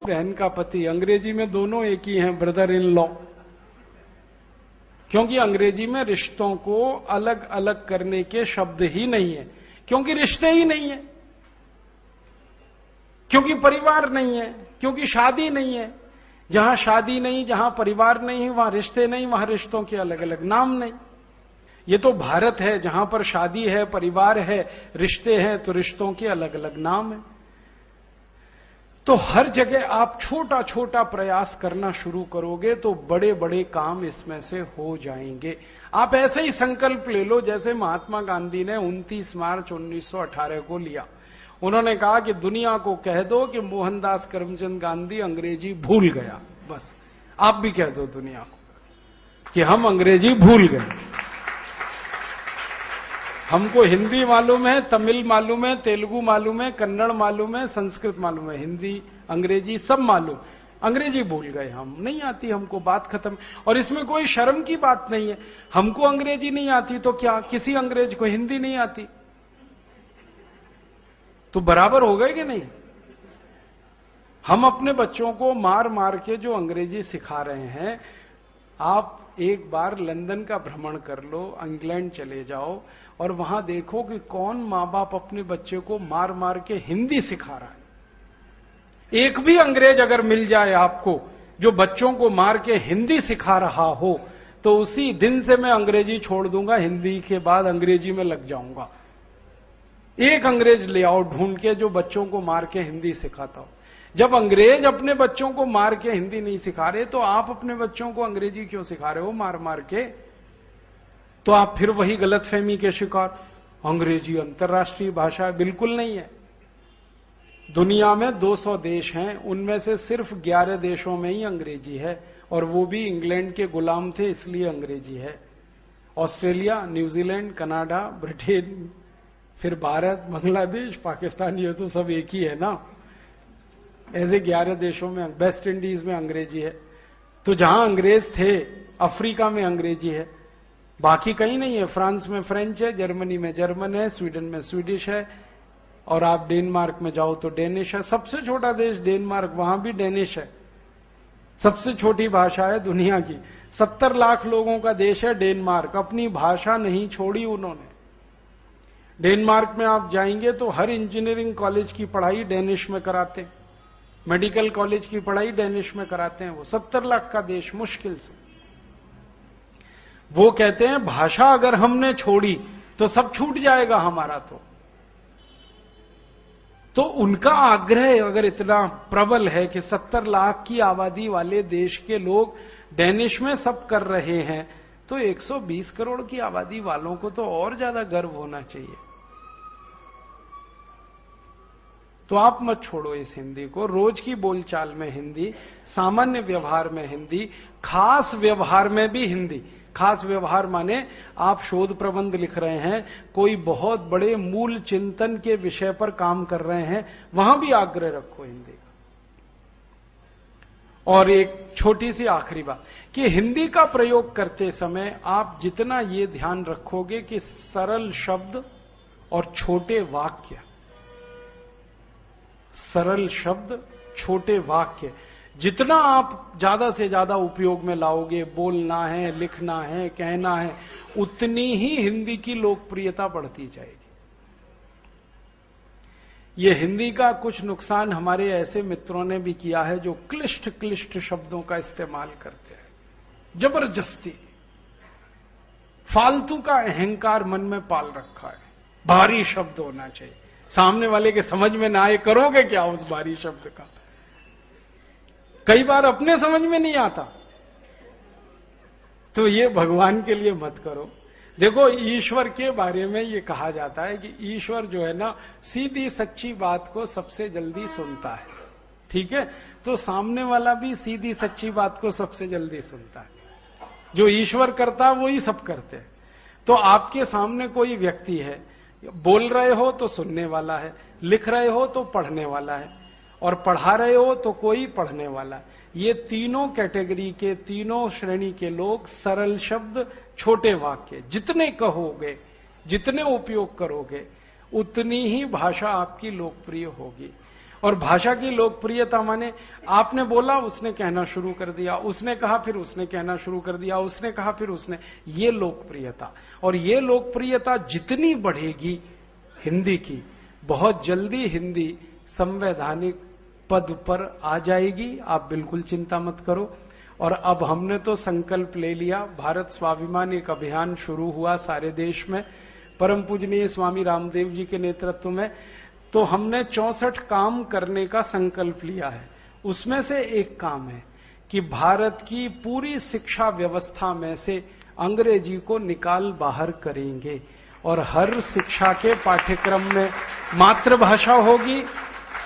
बहन का पति, अंग्रेजी में दोनों एक ही हैं, ब्रदर इन लॉ। क्योंकि अंग्रेजी में रिश्तों को अलग अलग करने के शब्द ही नहीं है, क्योंकि रिश्ते ही नहीं है, क्योंकि परिवार नहीं है, क्योंकि शादी नहीं है। जहां शादी नहीं, जहां परिवार नहीं, वहां रिश्ते नहीं, वहां रिश्तों के अलग अलग नाम नहीं। ये तो भारत है जहां पर शादी है, परिवार है, रिश्ते हैं, तो रिश्तों के अलग अलग नाम है। तो हर जगह आप छोटा छोटा प्रयास करना शुरू करोगे तो बड़े बड़े काम इसमें से हो जाएंगे। आप ऐसे ही संकल्प ले लो जैसे महात्मा गांधी ने 29 मार्च 1918 को लिया। उन्होंने कहा कि दुनिया को कह दो कि मोहनदास करमचंद गांधी अंग्रेजी भूल गया। बस आप भी कह दो दुनिया को कि हम अंग्रेजी भूल गए। हमको हिंदी मालूम है, तमिल मालूम है, तेलुगु मालूम है, कन्नड़ मालूम है, संस्कृत मालूम है, हिंदी, अंग्रेजी सब मालूम, अंग्रेजी भूल गए हम, नहीं आती हमको, बात खत्म। और इसमें कोई शर्म की बात नहीं है। हमको अंग्रेजी नहीं आती तो क्या, किसी अंग्रेज को हिंदी नहीं आती तो बराबर हो गए कि नहीं? हम अपने बच्चों को मार मार के जो अंग्रेजी सिखा रहे हैं, आप एक बार लंदन का भ्रमण कर लो, इंग्लैंड चले जाओ और वहां देखो कि कौन मां बाप अपने बच्चे को मार मार के हिंदी सिखा रहा है। एक भी अंग्रेज अगर मिल जाए आपको जो बच्चों को मार के हिंदी सिखा रहा हो, तो उसी दिन से मैं अंग्रेजी छोड़ दूंगा, हिंदी के बाद अंग्रेजी में लग जाऊंगा। एक अंग्रेज ले आओ ढूंढ के जो बच्चों को मार के हिंदी सिखाता हो। जब अंग्रेज अपने बच्चों को मार के हिंदी नहीं सिखा रहे, तो आप अपने बच्चों को अंग्रेजी क्यों सिखा रहे हो मार मार के? तो आप फिर वही गलतफहमी के शिकार, अंग्रेजी अंतर्राष्ट्रीय भाषा है। बिल्कुल नहीं है। दुनिया में 200 देश हैं, उनमें से सिर्फ 11 देशों में ही अंग्रेजी है, और वो भी इंग्लैंड के गुलाम थे इसलिए अंग्रेजी है। ऑस्ट्रेलिया, न्यूजीलैंड, कनाडा, ब्रिटेन, फिर भारत, बांग्लादेश, पाकिस्तान, ये तो सब एक ही है ना। ऐसे 11 देशों में, वेस्ट इंडीज में अंग्रेजी है। तो जहां अंग्रेज थे, अफ्रीका में अंग्रेजी है, बाकी कहीं नहीं है। फ्रांस में फ्रेंच है, जर्मनी में जर्मन है, स्वीडन में स्वीडिश है, और आप डेनमार्क में जाओ तो डेनिश है। सबसे छोटा देश डेनमार्क, वहां भी डेनिश है। सबसे छोटी भाषा है दुनिया की। 70 लाख लोगों का देश है डेनमार्क, अपनी भाषा नहीं छोड़ी उन्होंने। डेनमार्क में आप जाएंगे तो हर इंजीनियरिंग कॉलेज की पढ़ाई डेनिश में कराते हैं, मेडिकल कॉलेज की पढ़ाई डेनिश में कराते हैं। वो 70 लाख का देश मुश्किल से। वो कहते हैं भाषा अगर हमने छोड़ी तो सब छूट जाएगा हमारा। तो उनका आग्रह अगर इतना प्रबल है कि 70 लाख की आबादी वाले देश के लोग डेनिश में सब कर रहे हैं, तो 120 करोड़ की आबादी वालों को तो और ज्यादा गर्व होना चाहिए। तो आप मत छोड़ो इस हिंदी को। रोज की बोलचाल में हिंदी, सामान्य व्यवहार में हिंदी, खास व्यवहार में भी हिंदी। खास व्यवहार माने आप शोध प्रबंध लिख रहे हैं, कोई बहुत बड़े मूल चिंतन के विषय पर काम कर रहे हैं, वहां भी आग्रह रखो हिंदी का। और एक छोटी सी आखिरी बात कि हिंदी का प्रयोग करते समय आप जितना ये ध्यान रखोगे कि सरल शब्द और छोटे वाक्य, सरल शब्द, छोटे वाक्य, जितना आप ज्यादा से ज्यादा उपयोग में लाओगे, बोलना है, लिखना है, कहना है, उतनी ही हिंदी की लोकप्रियता बढ़ती जाएगी। ये हिंदी का कुछ नुकसान हमारे ऐसे मित्रों ने भी किया है जो क्लिष्ट क्लिष्ट शब्दों का इस्तेमाल करते हैं, जबरदस्ती फालतू का अहंकार मन में पाल रखा है। भारी शब्द होना चाहिए, सामने वाले के समझ में ना आए, करोगे क्या उस भारी शब्द का? कई बार अपने समझ में नहीं आता। तो ये भगवान के लिए मत करो। देखो, ईश्वर के बारे में ये कहा जाता है कि ईश्वर जो है ना, सीधी सच्ची बात को सबसे जल्दी सुनता है। ठीक है, तो सामने वाला भी सीधी सच्ची बात को सबसे जल्दी सुनता है। जो ईश्वर करता है वही सब करते हैं। तो आपके सामने कोई व्यक्ति है, बोल रहे हो तो सुनने वाला है, लिख रहे हो तो पढ़ने वाला है, और पढ़ा रहे हो तो कोई पढ़ने वाला है। ये तीनों कैटेगरी के, तीनों श्रेणी के लोग सरल शब्द, छोटे वाक्य जितने कहोगे, जितने उपयोग करोगे, उतनी ही भाषा आपकी लोकप्रिय होगी। और भाषा की लोकप्रियता माने आपने बोला उसने कहना शुरू कर दिया, उसने कहा फिर उसने कहना शुरू कर दिया, उसने कहा फिर उसने, ये लोकप्रियता। और ये लोकप्रियता जितनी बढ़ेगी हिंदी की, बहुत जल्दी हिंदी संवैधानिक पद पर आ जाएगी, आप बिल्कुल चिंता मत करो। और अब हमने तो संकल्प ले लिया, भारत स्वाभिमान एक अभियान शुरू हुआ सारे देश में परम पूजनीय स्वामी रामदेव जी के नेतृत्व में। तो हमने 64 काम करने का संकल्प लिया है। उसमें से एक काम है कि भारत की पूरी शिक्षा व्यवस्था में से अंग्रेजी को निकाल बाहर करेंगे और हर शिक्षा के पाठ्यक्रम में मातृभाषा होगी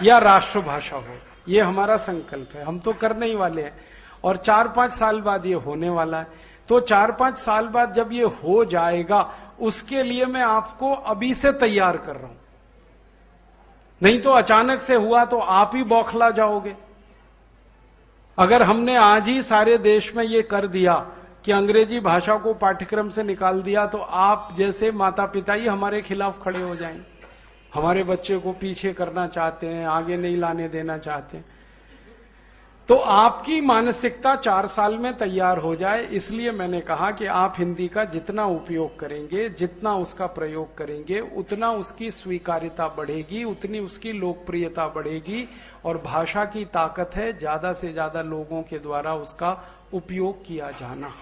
या राष्ट्रभाषा होगी। ये हमारा संकल्प है, हम तो करने ही वाले हैं। और 4-5 साल बाद ये होने वाला है। तो 4-5 साल बाद जब ये हो जाएगा, उसके लिए मैं आपको अभी से तैयार कर रहा हूं। नहीं तो अचानक से हुआ तो आप ही बौखला जाओगे। अगर हमने आज ही सारे देश में ये कर दिया कि अंग्रेजी भाषा को पाठ्यक्रम से निकाल दिया, तो आप जैसे माता पिता ही हमारे खिलाफ खड़े हो जाएंगे, हमारे बच्चे को पीछे करना चाहते हैं, आगे नहीं लाने देना चाहते हैं। तो आपकी मानसिकता 4 साल में तैयार हो जाए, इसलिए मैंने कहा कि आप हिंदी का जितना उपयोग करेंगे, जितना उसका प्रयोग करेंगे, उतना उसकी स्वीकार्यता बढ़ेगी, उतनी उसकी लोकप्रियता बढ़ेगी। और भाषा की ताकत है ज्यादा से ज्यादा लोगों के द्वारा उसका उपयोग किया जाना।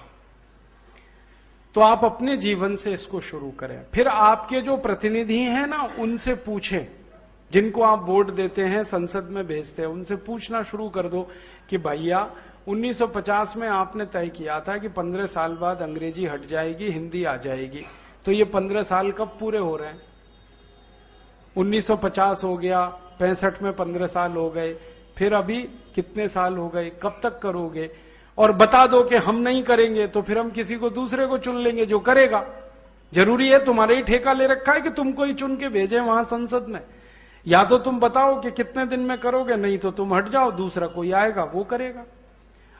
तो आप अपने जीवन से इसको शुरू करें। फिर आपके जो प्रतिनिधि हैं ना, उनसे पूछें, जिनको आप वोट देते हैं, संसद में भेजते हैं, उनसे पूछना शुरू कर दो कि भैया 1950 में आपने तय किया था कि 15 साल बाद अंग्रेजी हट जाएगी, हिंदी आ जाएगी। तो ये 15 साल कब पूरे हो रहे हैं? 1950 हो गया, 65 में 15 साल हो गए, फिर अभी कितने साल हो गए, कब तक करोगे? और बता दो कि हम नहीं करेंगे तो फिर हम किसी को दूसरे को चुन लेंगे जो करेगा। जरूरी है तुम्हारे ही ठेका ले रखा है कि तुमको ही चुन के भेजे वहां संसद में? या तो तुम बताओ कि कितने दिन में करोगे, नहीं तो तुम हट जाओ, दूसरा कोई आएगा वो करेगा।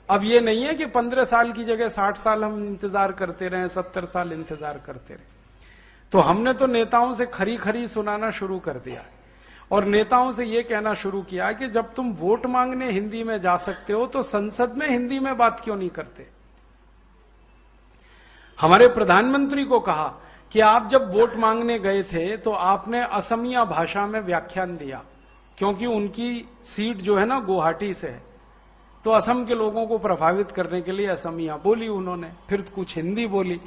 अब ये नहीं है कि 15 साल की जगह 60 साल हम इंतजार करते रहे, 70 साल इंतजार करते रहे। तो हमने तो नेताओं से खरी खरी सुनाना शुरू कर दिया और नेताओं से ये कहना शुरू किया कि जब तुम वोट मांगने हिंदी में जा सकते हो तो संसद में हिंदी में बात क्यों नहीं करते। हमारे प्रधानमंत्री को कहा कि आप जब वोट मांगने गए थे तो आपने असमिया भाषा में व्याख्यान दिया, क्योंकि उनकी सीट जो है ना गुवाहाटी से है, तो असम के लोगों को प्रभावित करने के लिए असमिया बोली उन्होंने, फिर कुछ हिंदी बोली,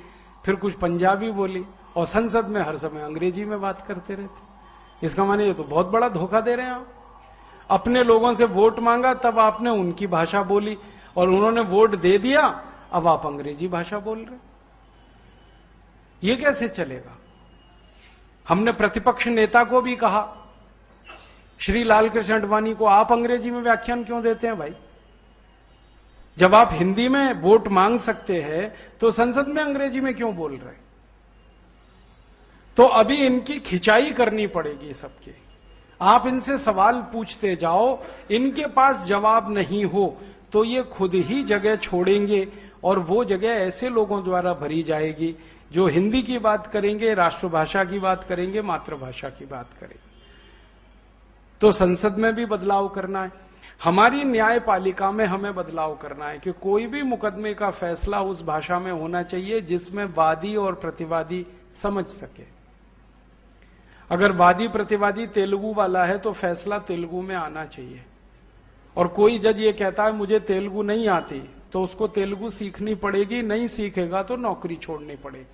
फिर कुछ पंजाबी बोली, और संसद में हर समय अंग्रेजी में बात करते रहते। इसका माने ये तो बहुत बड़ा धोखा दे रहे हैं आप। अपने लोगों से वोट मांगा तब आपने उनकी भाषा बोली और उन्होंने वोट दे दिया, अब आप अंग्रेजी भाषा बोल रहे। ये कैसे चलेगा? हमने प्रतिपक्ष नेता को भी कहा, श्री लालकृष्ण आडवाणी को, आप अंग्रेजी में व्याख्यान क्यों देते हैं भाई? जब आप हिंदी में वोट मांग सकते हैं तो संसद में अंग्रेजी में क्यों बोल रहे? तो अभी इनकी खिंचाई करनी पड़ेगी सबकी। आप इनसे सवाल पूछते जाओ, इनके पास जवाब नहीं हो तो ये खुद ही जगह छोड़ेंगे और वो जगह ऐसे लोगों द्वारा भरी जाएगी जो हिंदी की बात करेंगे, राष्ट्रभाषा की बात करेंगे, मातृभाषा की बात करेंगे। तो संसद में भी बदलाव करना है, हमारी न्यायपालिका में हमें बदलाव करना है कि कोई भी मुकदमे का फैसला उस भाषा में होना चाहिए जिसमें वादी और प्रतिवादी समझ सके। अगर वादी प्रतिवादी तेलुगु वाला है तो फैसला तेलुगु में आना चाहिए, और कोई जज ये कहता है मुझे तेलुगु नहीं आती तो उसको तेलुगु सीखनी पड़ेगी, नहीं सीखेगा तो नौकरी छोड़नी पड़ेगी।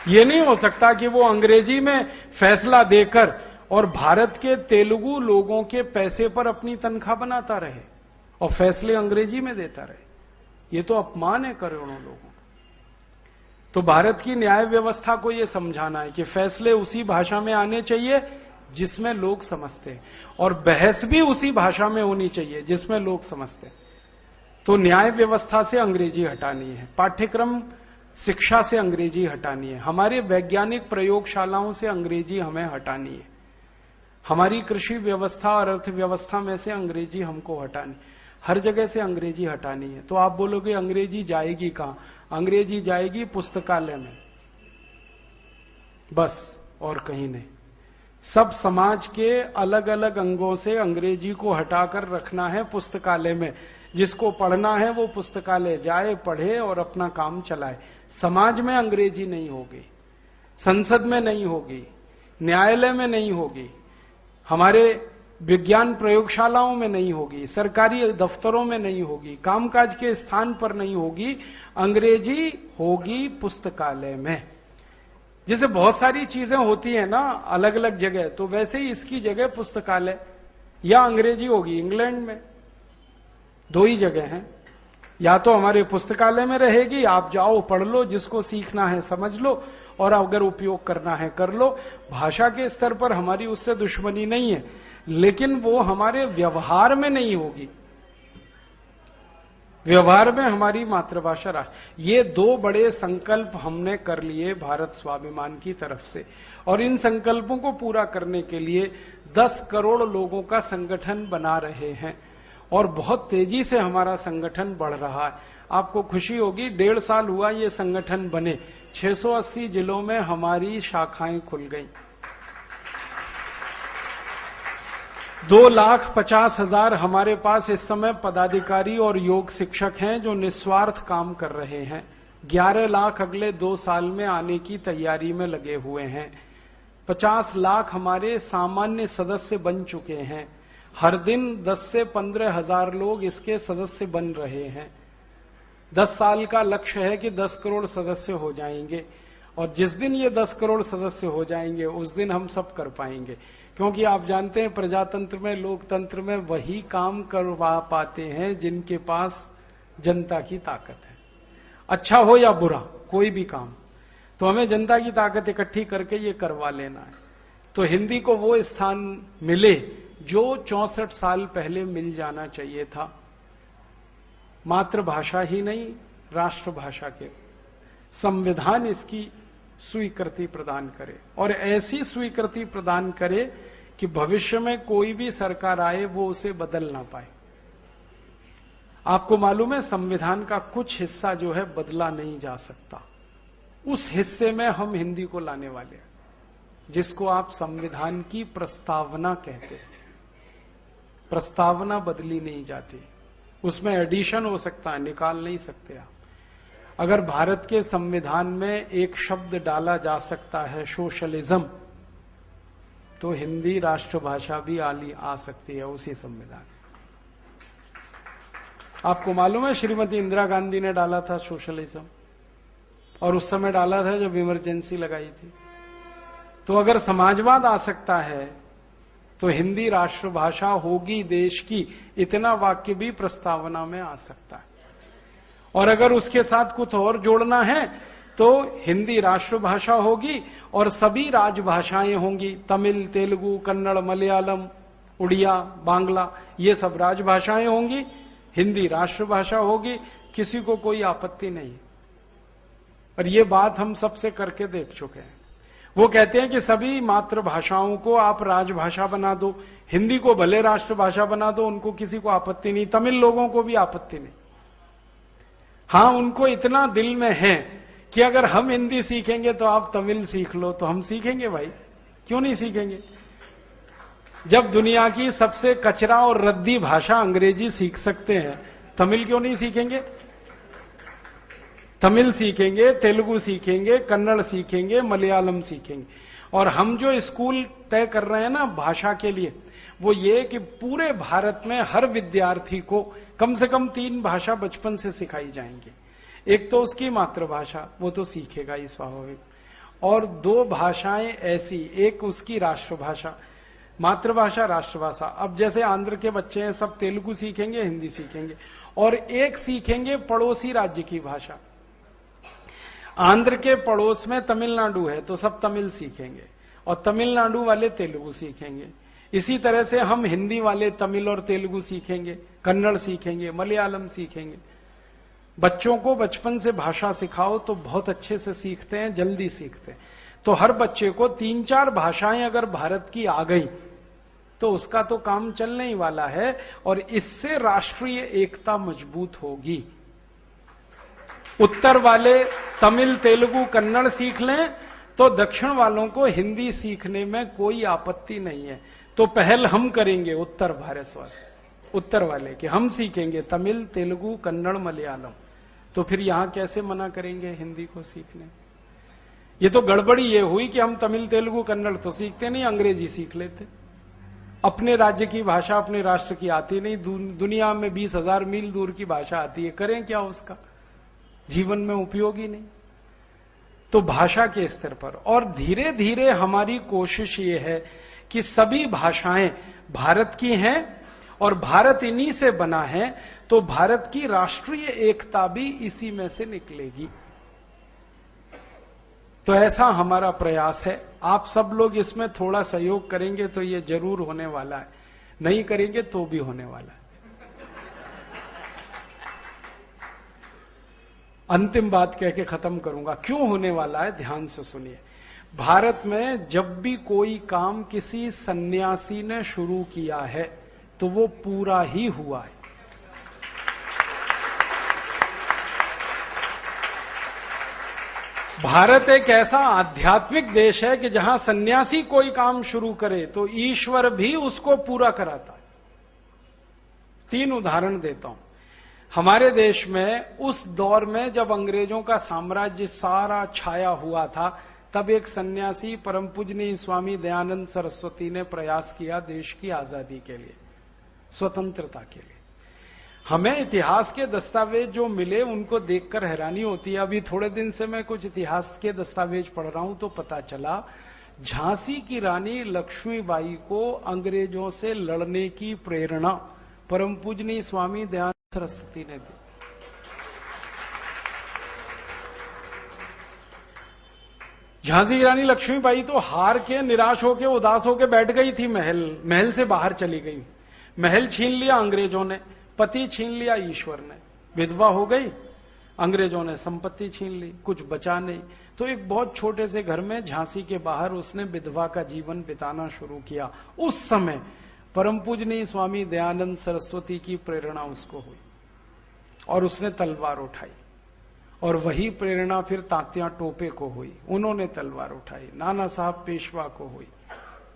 ये नहीं हो सकता कि वो अंग्रेजी में फैसला देकर और भारत के तेलुगु लोगों के पैसे पर अपनी तनख्वाह बनाता रहे और फैसले अंग्रेजी में देता रहे। ये तो अपमान है करोड़ों लोगों का। तो भारत की न्याय व्यवस्था को यह समझाना है कि फैसले उसी भाषा में आने चाहिए जिसमें लोग समझते हैं, और बहस भी उसी भाषा में होनी चाहिए जिसमें लोग समझते हैं। तो न्याय व्यवस्था से अंग्रेजी हटानी है, पाठ्यक्रम शिक्षा से अंग्रेजी हटानी है, हमारे वैज्ञानिक प्रयोगशालाओं से अंग्रेजी हमें हटानी है, हमारी कृषि व्यवस्था और अर्थव्यवस्था में से अंग्रेजी हमको हटानी, हर जगह से अंग्रेजी हटानी है। तो आप बोलोगे अंग्रेजी जाएगी कहां? अंग्रेजी जाएगी पुस्तकालय में, बस, और कहीं नहीं। सब समाज के अलग अलग अंगों से अंग्रेजी को हटाकर रखना है पुस्तकालय में। जिसको पढ़ना है वो पुस्तकालय जाए, पढ़े और अपना काम चलाए। समाज में अंग्रेजी नहीं होगी, संसद में नहीं होगी, न्यायालय में नहीं होगी, हमारे विज्ञान प्रयोगशालाओं में नहीं होगी, सरकारी दफ्तरों में नहीं होगी, कामकाज के स्थान पर नहीं होगी। अंग्रेजी होगी पुस्तकालय में। जैसे बहुत सारी चीजें होती है ना अलग अलग जगह, तो वैसे ही इसकी जगह पुस्तकालय या अंग्रेजी होगी। इंग्लैंड में 2 ही जगह हैं, या तो हमारे पुस्तकालय में रहेगी, आप जाओ पढ़ लो, जिसको सीखना है समझ लो, और अगर उपयोग करना है कर लो। भाषा के स्तर पर हमारी उससे दुश्मनी नहीं है, लेकिन वो हमारे व्यवहार में नहीं होगी। व्यवहार में हमारी मातृभाषा राष्ट्र। ये 2 बड़े संकल्प हमने कर लिए भारत स्वाभिमान की तरफ से, और इन संकल्पों को पूरा करने के लिए 10 करोड़ लोगों का संगठन बना रहे हैं, और बहुत तेजी से हमारा संगठन बढ़ रहा है। आपको खुशी होगी, 1.5 साल हुआ ये संगठन बने, 680 जिलों में हमारी शाखाएं खुल गई। 2,50,000 हमारे पास इस समय पदाधिकारी और योग शिक्षक हैं जो निस्वार्थ काम कर रहे हैं। 11 लाख अगले 2 साल में आने की तैयारी में लगे हुए हैं। 50 लाख हमारे सामान्य सदस्य बन चुके हैं। हर दिन 10 से 15,000 लोग इसके सदस्य बन रहे हैं। 10 साल का लक्ष्य है कि 10 करोड़ सदस्य हो जाएंगे, और जिस दिन ये 10 करोड़ सदस्य हो जाएंगे उस दिन हम सब कर पाएंगे। क्योंकि आप जानते हैं प्रजातंत्र में, लोकतंत्र में वही काम करवा पाते हैं जिनके पास जनता की ताकत है। अच्छा हो या बुरा कोई भी काम, तो हमें जनता की ताकत इकट्ठी करके ये करवा लेना है। तो हिंदी को वो स्थान मिले जो 64 साल पहले मिल जाना चाहिए था। मातृभाषा ही नहीं, राष्ट्रभाषा के संविधान इसकी स्वीकृति प्रदान करे, और ऐसी स्वीकृति प्रदान करे कि भविष्य में कोई भी सरकार आए वो उसे बदल ना पाए। आपको मालूम है संविधान का कुछ हिस्सा जो है बदला नहीं जा सकता, उस हिस्से में हम हिंदी को लाने वाले हैं, जिसको आप संविधान की प्रस्तावना कहते हैं। प्रस्तावना बदली नहीं जाती, उसमें एडिशन हो सकता है, निकाल नहीं सकते आप। अगर भारत के संविधान में एक शब्द डाला जा सकता है सोशलिज्म, तो हिंदी राष्ट्रभाषा भी आ सकती है उसी संविधान। आपको मालूम है श्रीमती इंदिरा गांधी ने डाला था सोशलिज्म, और उस समय डाला था जब इमरजेंसी लगाई थी। तो अगर समाजवाद आ सकता है तो हिंदी राष्ट्रभाषा होगी देश की, इतना वाक्य भी प्रस्तावना में आ सकता है। और अगर उसके साथ कुछ और जोड़ना है तो हिंदी राष्ट्रभाषा होगी और सभी राजभाषाएं होंगी। तमिल, तेलुगु, कन्नड़, मलयालम, उड़िया, बांग्ला, ये सब राजभाषाएं होंगी। हिंदी राष्ट्रभाषा होगी, किसी को कोई आपत्ति नहीं। और ये बात हम सबसे करके देख चुके हैं। वो कहते हैं कि सभी मातृभाषाओं को आप राजभाषा बना दो, हिंदी को भले राष्ट्रभाषा बना दो, उनको किसी को आपत्ति नहीं। तमिल लोगों को भी आपत्ति नहीं। हाँ, उनको इतना दिल में है कि अगर हम हिंदी सीखेंगे तो आप तमिल सीख लो, तो हम सीखेंगे भाई, क्यों नहीं सीखेंगे। जब दुनिया की सबसे कचरा और रद्दी भाषा अंग्रेजी सीख सकते हैं, तमिल क्यों नहीं सीखेंगे। तमिल सीखेंगे, तेलुगु सीखेंगे, कन्नड़ सीखेंगे, मलयालम सीखेंगे। और हम जो स्कूल तय कर रहे हैं ना भाषा के लिए, वो ये कि पूरे भारत में हर विद्यार्थी को कम से कम 3 भाषा बचपन से सिखाई जाएंगी। एक तो उसकी मातृभाषा, वो तो सीखेगा ही स्वाभाविक, और 2 भाषाएं ऐसी, एक उसकी राष्ट्रभाषा, मातृभाषा राष्ट्रभाषा। अब जैसे आंध्र के बच्चे हैं, सब तेलुगु सीखेंगे, हिंदी सीखेंगे, और एक सीखेंगे पड़ोसी राज्य की भाषा। आंध्र के पड़ोस में तमिलनाडु है तो सब तमिल सीखेंगे, और तमिलनाडु वाले तेलुगु सीखेंगे। इसी तरह से हम हिंदी वाले तमिल और तेलुगु सीखेंगे, कन्नड़ सीखेंगे, मलयालम सीखेंगे। बच्चों को बचपन से भाषा सिखाओ तो बहुत अच्छे से सीखते हैं, जल्दी सीखते हैं। तो हर बच्चे को 3-4 भाषाएं अगर भारत की आ गई तो उसका तो काम चलने ही वाला है, और इससे राष्ट्रीय एकता मजबूत होगी। उत्तर वाले तमिल, तेलुगु, कन्नड़ सीख लें, तो दक्षिण वालों को हिंदी सीखने में कोई आपत्ति नहीं है। तो पहल हम करेंगे उत्तर भारतवासी, उत्तर वाले कि हम सीखेंगे तमिल, तेलुगु, कन्नड़, मलयालम। तो फिर यहां कैसे मना करेंगे हिंदी को सीखने? ये तो गड़बड़ी ये हुई कि हम तमिल, तेलुगु, कन्नड़ तो सीखते नहीं, अंग्रेजी सीख लेते। अपने राज्य की भाषा अपने राष्ट्र की आती नहीं, दुनिया में 20,000 मील दूर की भाषा आती है, करें क्या उसका? जीवन में उपयोगी नहीं। तो भाषा के स्तर पर और धीरे धीरे हमारी कोशिश ये है कि सभी भाषाएं भारत की हैं और भारत इन्हीं से बना है, तो भारत की राष्ट्रीय एकता भी इसी में से निकलेगी। तो ऐसा हमारा प्रयास है। आप सब लोग इसमें थोड़ा सहयोग करेंगे तो ये जरूर होने वाला है, नहीं करेंगे तो भी होने वाला है। अंतिम बात कह के खत्म करूंगा। क्यों होने वाला है, ध्यान से सुनिए। भारत में जब भी कोई काम किसी सन्यासी ने शुरू किया है तो वो पूरा ही हुआ है। भारत एक ऐसा आध्यात्मिक देश है कि जहां सन्यासी कोई काम शुरू करे तो ईश्वर भी उसको पूरा कराता है। 3 उदाहरण देता हूं। हमारे देश में उस दौर में जब अंग्रेजों का साम्राज्य सारा छाया हुआ था, तब एक सन्यासी परम पूजनीय स्वामी दयानंद सरस्वती ने प्रयास किया देश की आजादी के लिए, स्वतंत्रता के लिए। हमें इतिहास के दस्तावेज जो मिले उनको देखकर हैरानी होती है। अभी थोड़े दिन से मैं कुछ इतिहास के दस्तावेज पढ़ रहा हूं तो पता चला झांसी की रानी लक्ष्मीबाई को अंग्रेजों से लड़ने की प्रेरणा परम पूजनीय स्वामी दयानंद सरस्वती ने दी। झांसी की रानी लक्ष्मीबाई तो हार के, निराश होके, उदास होके बैठ गई थी, महल से बाहर चली गई। महल छीन लिया अंग्रेजों ने, पति छीन लिया ईश्वर ने, विधवा हो गई, अंग्रेजों ने संपत्ति छीन ली, कुछ बचा नहीं। तो एक बहुत छोटे से घर में झांसी के बाहर उसने विधवा का जीवन बिताना शुरू किया। उस समय परम पूजनीय स्वामी दयानंद सरस्वती की प्रेरणा उसको हुई और उसने तलवार उठाई। और वही प्रेरणा फिर तात्या टोपे को हुई, उन्होंने तलवार उठाई। नाना साहब पेशवा को हुई,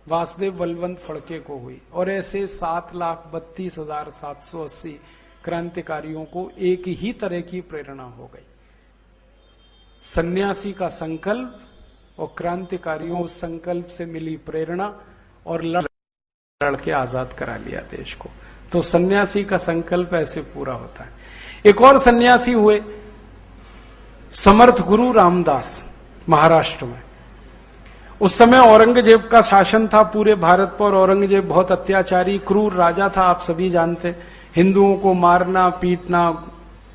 वासुदेव बलवंत फड़के को हुई, और ऐसे 7,32,780 क्रांतिकारियों को एक ही तरह की प्रेरणा हो गई। सन्यासी का संकल्प और क्रांतिकारियों उस संकल्प से मिली प्रेरणा और लड़के आजाद करा लिया देश को। तो सन्यासी का संकल्प ऐसे पूरा होता है। एक और सन्यासी हुए समर्थ गुरु रामदास, महाराष्ट्र में। उस समय औरंगजेब का शासन था पूरे भारत पर। औरंगजेब बहुत अत्याचारी, क्रूर राजा था, आप सभी जानते। हिंदुओं को मारना, पीटना,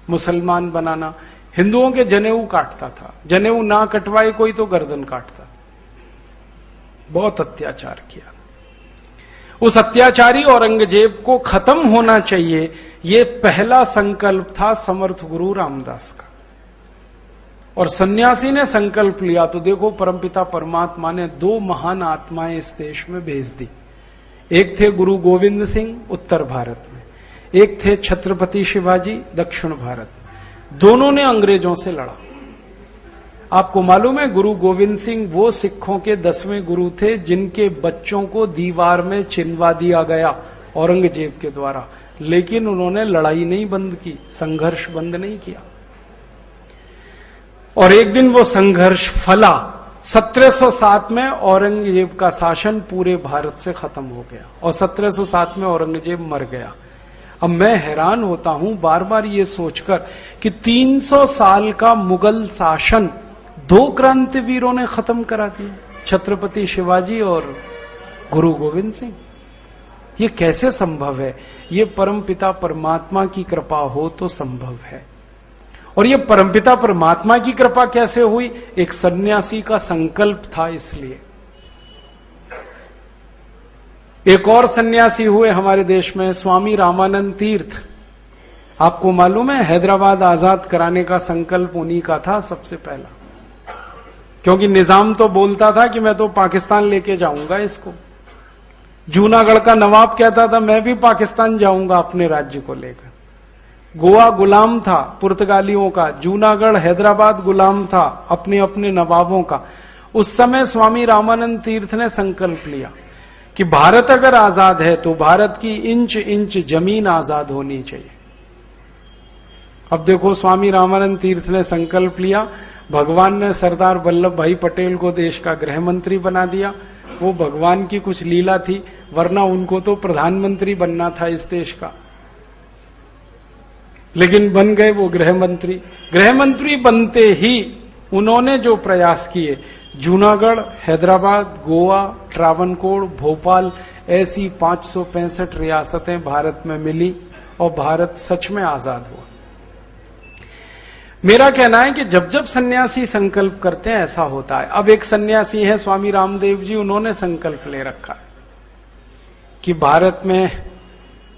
मुसलमान बनाना। हिंदुओं के जनेऊ काटता था, जनेऊ ना कटवाए कोई तो गर्दन काटता। बहुत अत्याचार किया। उस अत्याचारी औरंगजेब को खत्म होना चाहिए, ये पहला संकल्प था समर्थ गुरु रामदास का। और सन्यासी ने संकल्प लिया तो देखो परमपिता परमात्मा ने 2 महान आत्माएं इस देश में भेज दी। एक थे गुरु गोविंद सिंह उत्तर भारत में, एक थे छत्रपति शिवाजी दक्षिण भारत में। दोनों ने अंग्रेजों से लड़ा। आपको मालूम है गुरु गोविंद सिंह वो सिखों के 10वें गुरु थे जिनके बच्चों को दीवार में चिनवा दिया गया औरंगजेब के द्वारा, लेकिन उन्होंने लड़ाई नहीं बंद की, संघर्ष बंद नहीं किया। और एक दिन वो संघर्ष फला। 1707 में औरंगजेब का शासन पूरे भारत से खत्म हो गया और 1707 में औरंगजेब मर गया। अब मैं हैरान होता हूं बार बार ये सोचकर कि 300 साल का मुगल शासन 2 क्रांतिवीरों ने खत्म करा दिया, छत्रपति शिवाजी और गुरु गोविंद सिंह। ये कैसे संभव है? ये परमपिता परमात्मा की कृपा हो तो संभव है। और ये परमपिता परमात्मा की कृपा कैसे हुई? एक सन्यासी का संकल्प था, इसलिए। एक और सन्यासी हुए हमारे देश में, स्वामी रामानंद तीर्थ। आपको मालूम है हैदराबाद आजाद कराने का संकल्प उन्हीं का था सबसे पहला, क्योंकि निजाम तो बोलता था कि मैं तो पाकिस्तान लेके जाऊंगा इसको। जूनागढ़ का नवाब कहता था मैं भी पाकिस्तान जाऊंगा अपने राज्य को लेकर। गोवा गुलाम था पुर्तगालियों का, जूनागढ़ हैदराबाद गुलाम था अपने अपने नवाबों का। उस समय स्वामी रामानंद तीर्थ ने संकल्प लिया कि भारत अगर आजाद है तो भारत की इंच इंच जमीन आजाद होनी चाहिए। अब देखो, स्वामी रामानंद तीर्थ ने संकल्प लिया, भगवान ने सरदार वल्लभ भाई पटेल को देश का गृह मंत्री बना दिया। वो भगवान की कुछ लीला थी, वरना उनको तो प्रधानमंत्री बनना था इस देश का, लेकिन बन गए वो गृह मंत्री। गृह मंत्री बनते ही उन्होंने जो प्रयास किए, जूनागढ़, हैदराबाद, गोवा, ट्रावनकोर, भोपाल, ऐसी 565 रियासतें भारत में मिली और भारत सच में आजाद हुआ। मेरा कहना है कि जब जब सन्यासी संकल्प करते हैं ऐसा होता है। अब एक सन्यासी है स्वामी रामदेव जी, उन्होंने संकल्प ले रखा है कि भारत में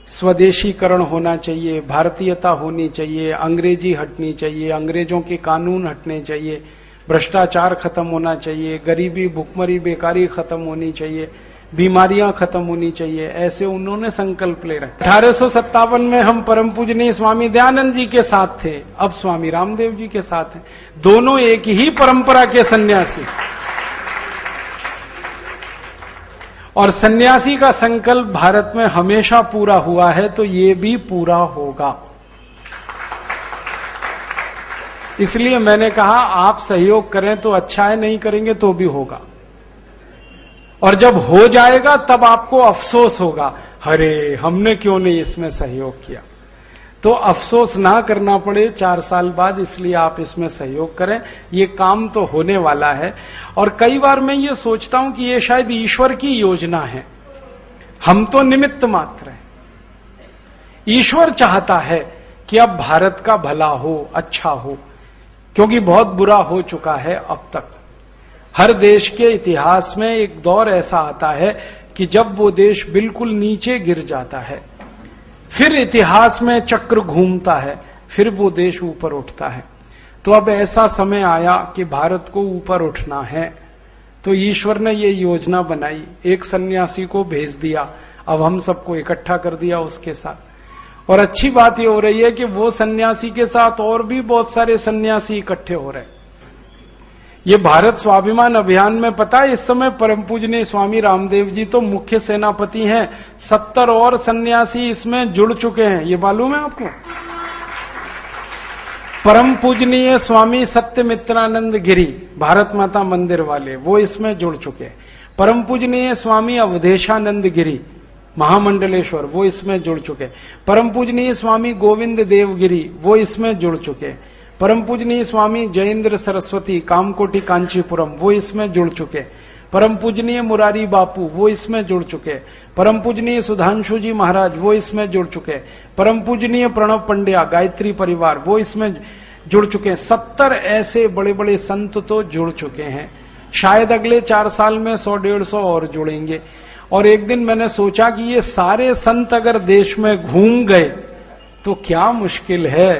स्वदेशीकरण होना चाहिए, भारतीयता होनी चाहिए, अंग्रेजी हटनी चाहिए, अंग्रेजों के कानून हटने चाहिए, भ्रष्टाचार खत्म होना चाहिए, गरीबी, भुखमरी, बेकारी खत्म होनी चाहिए, बीमारियां खत्म होनी चाहिए। ऐसे उन्होंने संकल्प ले रखा। 1857 में हम परम पूजनीय स्वामी दयानंद जी के साथ थे, अब स्वामी रामदेव जी के साथ हैं। दोनों एक ही परंपरा के सन्यासी, और सन्यासी का संकल्प भारत में हमेशा पूरा हुआ है, तो ये भी पूरा होगा। इसलिए मैंने कहा आप सहयोग करें तो अच्छा है, नहीं करेंगे तो भी होगा। और जब हो जाएगा तब आपको अफसोस होगा, अरे हमने क्यों नहीं इसमें सहयोग किया। तो अफसोस ना करना पड़े 4 साल बाद, इसलिए आप इसमें सहयोग करें। ये काम तो होने वाला है। और कई बार मैं ये सोचता हूं कि ये शायद ईश्वर की योजना है, हम तो निमित्त मात्र हैं। ईश्वर चाहता है कि अब भारत का भला हो, अच्छा हो, क्योंकि बहुत बुरा हो चुका है अब तक। हर देश के इतिहास में एक दौर ऐसा आता है कि जब वो देश बिल्कुल नीचे गिर जाता है, फिर इतिहास में चक्र घूमता है, फिर वो देश ऊपर उठता है। तो अब ऐसा समय आया कि भारत को ऊपर उठना है, तो ईश्वर ने ये योजना बनाई, एक सन्यासी को भेज दिया, अब हम सबको इकट्ठा कर दिया उसके साथ। और अच्छी बात ये हो रही है कि वो सन्यासी के साथ और भी बहुत सारे सन्यासी इकट्ठे हो रहे हैं। ये भारत स्वाभिमान अभियान में पता है इस समय परम पूजनीय स्वामी रामदेव जी तो मुख्य सेनापति हैं, 70 और सन्यासी इसमें जुड़ चुके हैं, ये मालूम है आपको। परम पूजनीय स्वामी सत्यमित्रानंद गिरी, भारत माता मंदिर वाले, वो इसमें जुड़ चुके। परम पूजनीय स्वामी अवधेशानंद गिरी, महामंडलेश्वर, वो इसमें जुड़ चुके। परम पूजनीय स्वामी गोविंद देवगिरी, वो इसमें जुड़ चुके। परम पूजनीय स्वामी जयेंद्र सरस्वती, कामकोटी कांचीपुरम, वो इसमें जुड़ चुके। परम पूजनीय मुरारी बापू, वो इसमें जुड़ चुके। परम पूजनीय सुधांशु जी महाराज, वो इसमें जुड़ चुके। परम पूजनीय प्रणव पंड्या, गायत्री परिवार, वो इसमें जुड़ चुके। 70 ऐसे बड़े बड़े संत तो जुड़ चुके हैं। शायद अगले 4 साल में 100-150 और जुड़ेंगे। और एक दिन मैंने सोचा कि ये सारे संत अगर देश में घूम गए तो क्या मुश्किल है।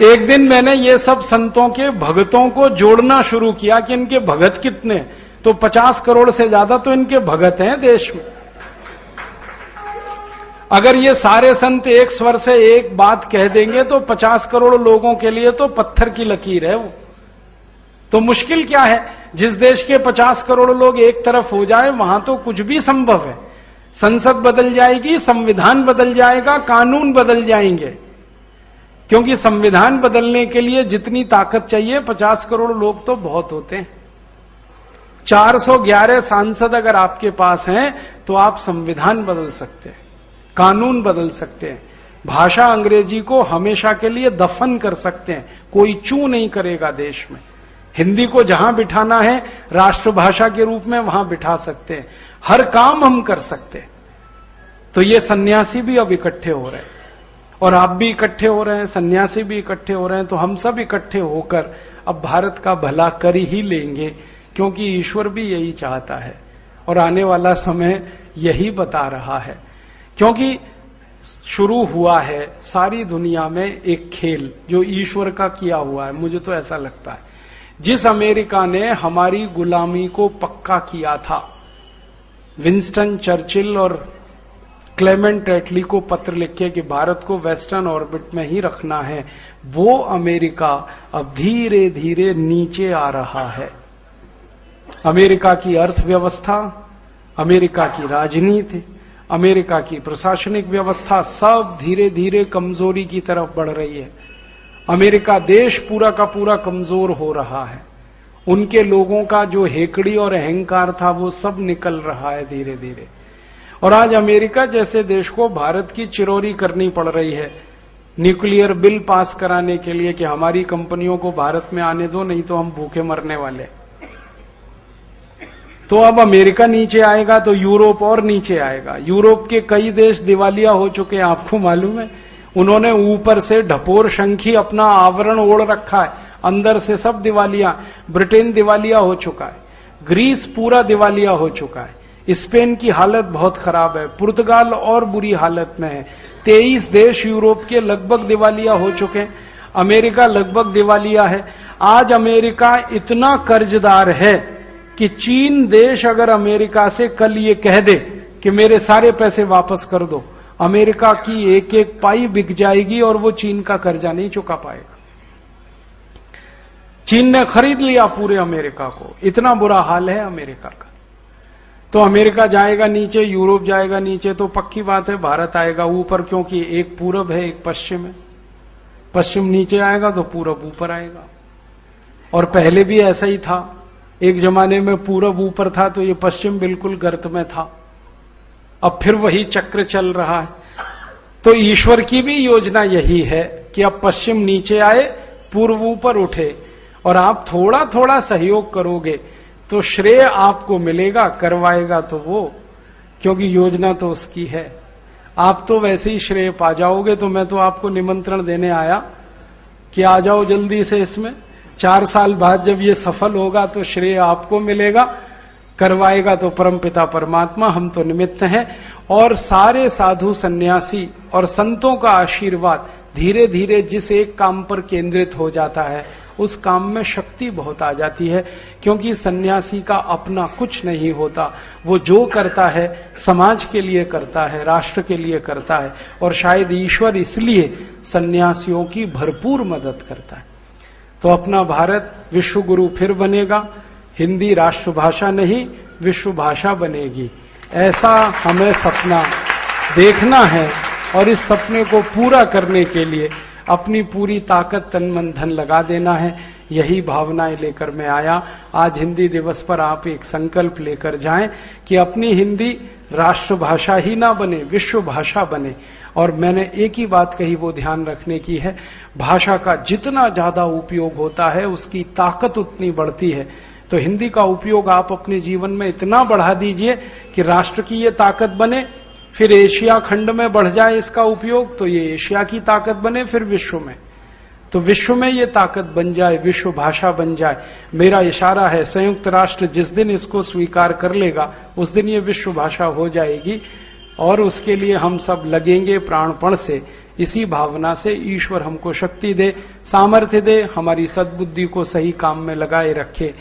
एक दिन मैंने ये सब संतों के भगतों को जोड़ना शुरू किया कि इनके भगत कितने, तो 50 करोड़ से ज्यादा तो इनके भगत हैं देश में। अगर ये सारे संत एक स्वर से एक बात कह देंगे तो 50 करोड़ लोगों के लिए तो पत्थर की लकीर है वो। तो मुश्किल क्या है, जिस देश के 50 करोड़ लोग एक तरफ हो जाए वहां तो कुछ भी संभव है। संसद बदल जाएगी, संविधान बदल जाएगा, कानून बदल जाएंगे, क्योंकि संविधान बदलने के लिए जितनी ताकत चाहिए 50 करोड़ लोग तो बहुत होते हैं। 411 सांसद अगर आपके पास हैं तो आप संविधान बदल सकते हैं, कानून बदल सकते हैं, भाषा अंग्रेजी को हमेशा के लिए दफन कर सकते हैं, कोई चू नहीं करेगा देश में। हिंदी को जहां बिठाना है राष्ट्रभाषा के रूप में वहां बिठा सकते हैं, हर काम हम कर सकते हैं। तो ये सन्यासी भी अब इकट्ठे हो रहे हैं और आप भी इकट्ठे हो रहे हैं, सन्यासी भी इकट्ठे हो रहे हैं। तो हम सब इकट्ठे होकर अब भारत का भला कर ही लेंगे, क्योंकि ईश्वर भी यही चाहता है और आने वाला समय यही बता रहा है। क्योंकि शुरू हुआ है सारी दुनिया में एक खेल जो ईश्वर का किया हुआ है, मुझे तो ऐसा लगता है। जिस अमेरिका ने हमारी गुलामी को पक्का किया था, विंस्टन चर्चिल और क्लेमेंट एटली को पत्र लिखे कि भारत को वेस्टर्न ऑर्बिट में ही रखना है, वो अमेरिका अब धीरे धीरे नीचे आ रहा है। अमेरिका की अर्थव्यवस्था, अमेरिका की राजनीति, अमेरिका की प्रशासनिक व्यवस्था सब धीरे धीरे कमजोरी की तरफ बढ़ रही है। अमेरिका देश पूरा का पूरा कमजोर हो रहा है। उनके लोगों का जो हेकड़ी और अहंकार था वो सब निकल रहा है धीरे धीरे। और आज अमेरिका जैसे देश को भारत की चिरौरी करनी पड़ रही है न्यूक्लियर बिल पास कराने के लिए कि हमारी कंपनियों को भारत में आने दो, नहीं तो हम भूखे मरने वाले। तो अब अमेरिका नीचे आएगा तो यूरोप और नीचे आएगा। यूरोप के कई देश दिवालिया हो चुके हैं, आपको मालूम है। उन्होंने ऊपर से ढपोर शंखी अपना आवरण ओढ़ रखा है, अंदर से सब दिवालिया। ब्रिटेन दिवालिया हो चुका है, ग्रीस पूरा दिवालिया हो चुका है, स्पेन की हालत बहुत खराब है, पुर्तगाल और बुरी हालत में है। 23 देश यूरोप के लगभग दिवालिया हो चुके हैं, अमेरिका लगभग दिवालिया है। आज अमेरिका इतना कर्जदार है कि चीन देश अगर अमेरिका से कल ये कह दे कि मेरे सारे पैसे वापस कर दो, अमेरिका की एक एक पाई बिक जाएगी और वो चीन का कर्जा नहीं चुका पाएगा। चीन ने खरीद लिया पूरे अमेरिका को, इतना बुरा हाल है अमेरिका का। तो अमेरिका जाएगा नीचे, यूरोप जाएगा नीचे, तो पक्की बात है भारत आएगा ऊपर, क्योंकि एक पूरब है एक पश्चिम है। पश्चिम नीचे आएगा तो पूरब ऊपर आएगा। और पहले भी ऐसा ही था, एक जमाने में पूरब ऊपर था तो ये पश्चिम बिल्कुल गर्त में था। अब फिर वही चक्र चल रहा है। तो ईश्वर की भी योजना यही है कि अब पश्चिम नीचे आए, पूर्व ऊपर उठे, और आप थोड़ा थोड़ा सहयोग करोगे तो श्रेय आपको मिलेगा, करवाएगा तो वो, क्योंकि योजना तो उसकी है। आप तो वैसे ही श्रेय पा जाओगे। तो मैं तो आपको निमंत्रण देने आया कि आ जाओ जल्दी से इसमें। 4 साल बाद जब ये सफल होगा तो श्रेय आपको मिलेगा, करवाएगा तो परमपिता परमात्मा, हम तो निमित्त हैं। और सारे साधु सन्यासी और संतों का आशीर्वाद धीरे धीरे जिस एक काम पर केंद्रित हो जाता है उस काम में शक्ति बहुत आ जाती है, क्योंकि सन्यासी का अपना कुछ नहीं होता। वो जो करता है समाज के लिए करता है, राष्ट्र के लिए करता है, और शायद ईश्वर इसलिए सन्यासियों की भरपूर मदद करता है। तो अपना भारत विश्व गुरु फिर बनेगा, हिंदी राष्ट्रभाषा नहीं विश्व भाषा बनेगी, ऐसा हमें सपना देखना है। और इस सपने को पूरा करने के लिए अपनी पूरी ताकत तन मन धन लगा देना है। यही भावनाएं लेकर मैं आया। आज हिंदी दिवस पर आप एक संकल्प लेकर जाएं कि अपनी हिंदी राष्ट्रभाषा ही ना बने, विश्व भाषा बने। और मैंने एक ही बात कही, वो ध्यान रखने की है, भाषा का जितना ज्यादा उपयोग होता है उसकी ताकत उतनी बढ़ती है। तो हिंदी का उपयोग आप अपने जीवन में इतना बढ़ा दीजिए कि राष्ट्र की ये ताकत बने, फिर एशिया खंड में बढ़ जाए इसका उपयोग, तो ये एशिया की ताकत बने, फिर विश्व में, तो विश्व में ये ताकत बन जाए, विश्व भाषा बन जाए। मेरा इशारा है, संयुक्त राष्ट्र जिस दिन इसको स्वीकार कर लेगा उस दिन ये विश्व भाषा हो जाएगी। और उसके लिए हम सब लगेंगे प्राणपण से। इसी भावना से ईश्वर हमको शक्ति दे, सामर्थ्य दे, हमारी सद्बुद्धि को सही काम में लगाए रखे।